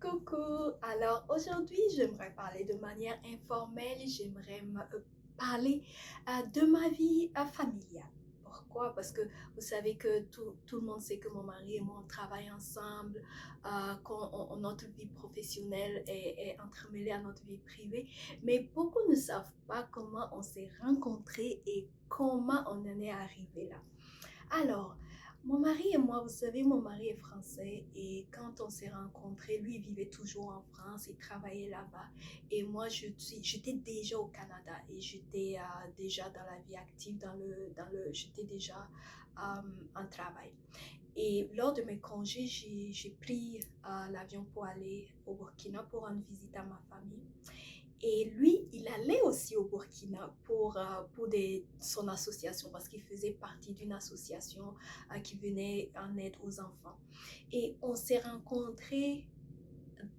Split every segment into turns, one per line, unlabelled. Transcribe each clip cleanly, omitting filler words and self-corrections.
Coucou! Alors aujourd'hui, j'aimerais parler de manière informelle, parler de ma vie familiale. Pourquoi? Parce que vous savez que tout le monde sait que mon mari et moi, on travaille ensemble, notre vie professionnelle est entremêlée à notre vie privée, mais beaucoup ne savent pas comment on s'est rencontrés et comment on en est arrivé là. Alors, mon mari et moi, vous savez, mon mari est français et quand on s'est rencontrés, lui il vivait toujours en France, il travaillait là-bas et moi j'étais déjà au Canada et j'étais déjà dans la vie active, j'étais déjà en travail. Et lors de mes congés, j'ai pris l'avion pour aller au Burkina pour rendre visite à ma famille. Et lui, il allait aussi au Burkina pour son association parce qu'il faisait partie d'une association qui venait en aide aux enfants. Et on s'est rencontrés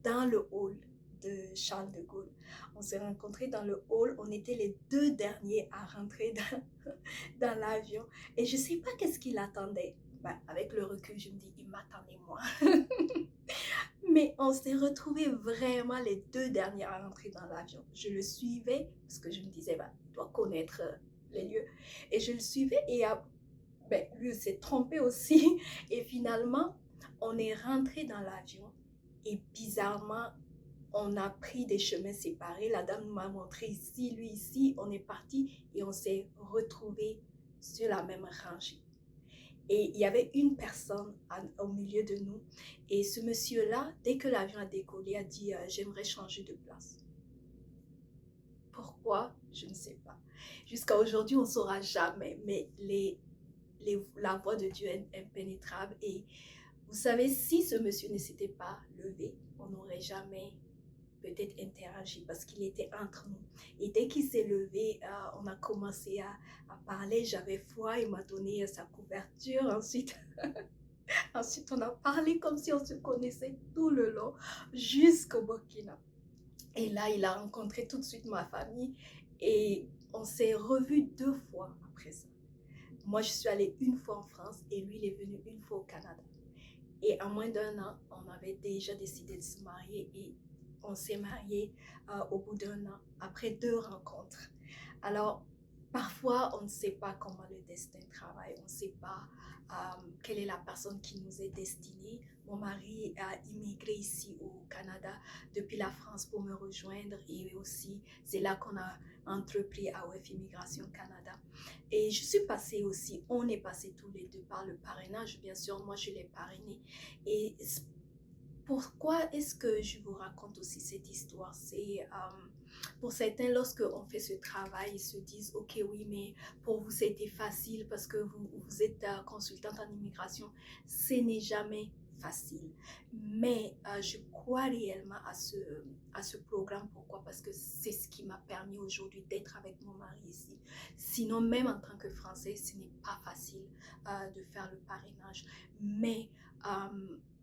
dans le hall de Charles de Gaulle. On s'est rencontrés dans le hall, on était les deux derniers à rentrer dans l'avion. Et je ne sais pas qu'est-ce qu'il attendait. Ben, avec le recul, je me dis, il m'attendait moi. Mais on s'est retrouvés vraiment les deux dernières à rentrer dans l'avion. Je le suivais parce que je me disais, bah, il doit connaître les lieux. Et je le suivais et ben, lui s'est trompé aussi. Et finalement, on est rentré dans l'avion et bizarrement, on a pris des chemins séparés. La dame m'a montré ici, lui ici. On est parti et on s'est retrouvés sur la même rangée. Et il y avait une personne au milieu de nous. Et ce monsieur-là, dès que l'avion a décollé, a dit j'aimerais changer de place. Pourquoi? Je ne sais pas. Jusqu'à aujourd'hui, on ne saura jamais. Mais la voix de Dieu est impénétrable. Et vous savez, si ce monsieur ne s'était pas levé, on n'aurait jamais peut-être interagi parce qu'il était entre nous. Et dès qu'il s'est levé, on a commencé à parler. J'avais froid, il m'a donné sa couverture. Ensuite, on a parlé comme si on se connaissait tout le long jusqu'au Burkina. Et là, il a rencontré tout de suite ma famille et on s'est revus deux fois après ça. Moi, je suis allée une fois en France et lui, il est venu une fois au Canada. Et en moins d'un an, on avait déjà décidé de se marier et on s'est mariés au bout d'un an, après deux rencontres. Alors, parfois, on ne sait pas comment le destin travaille, on ne sait pas quelle est la personne qui nous est destinée. Mon mari a immigré ici au Canada depuis la France pour me rejoindre et aussi c'est là qu'on a entrepris AOF Immigration Canada. Et je suis passée aussi, on est passés tous les deux par le parrainage, bien sûr, moi je l'ai parrainé. Et pourquoi est-ce que je vous raconte aussi cette histoire? C'est pour certains, lorsque on fait ce travail, ils se disent, ok, oui, mais pour vous, c'était facile parce que vous êtes consultante en immigration. Ce n'est jamais facile. Mais je crois réellement à ce programme. Pourquoi? Parce que c'est ce qui m'a permis aujourd'hui d'être avec mon mari ici. Sinon, même en tant que Français, ce n'est pas facile de faire le parrainage. Mais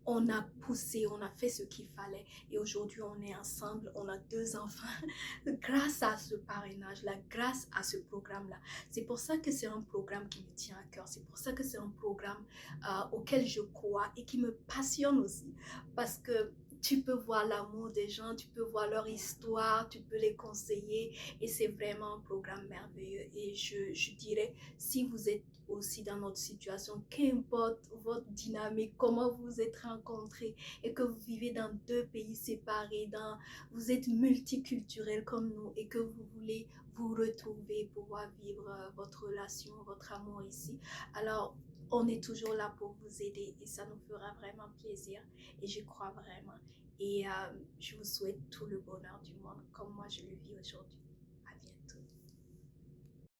on a poussé, on a fait ce qu'il fallait et aujourd'hui on est ensemble, on a deux enfants grâce à ce parrainage-là, grâce à ce programme-là. C'est pour ça que c'est un programme qui me tient à cœur, c'est pour ça que c'est un programme auquel je crois et qui me passionne aussi parce que tu peux voir l'amour des gens, tu peux voir leur histoire, tu peux les conseiller et c'est vraiment un programme merveilleux et je dirais si vous êtes aussi dans notre situation, qu'importe votre dynamique, comment vous vous êtes rencontrés et que vous vivez dans deux pays séparés, vous êtes multiculturel comme nous et que vous voulez vous retrouver, pouvoir vivre votre relation, votre amour ici. Alors, on est toujours là pour vous aider et ça nous fera vraiment plaisir et je crois vraiment. Et je vous souhaite tout le bonheur du monde comme moi je le vis aujourd'hui.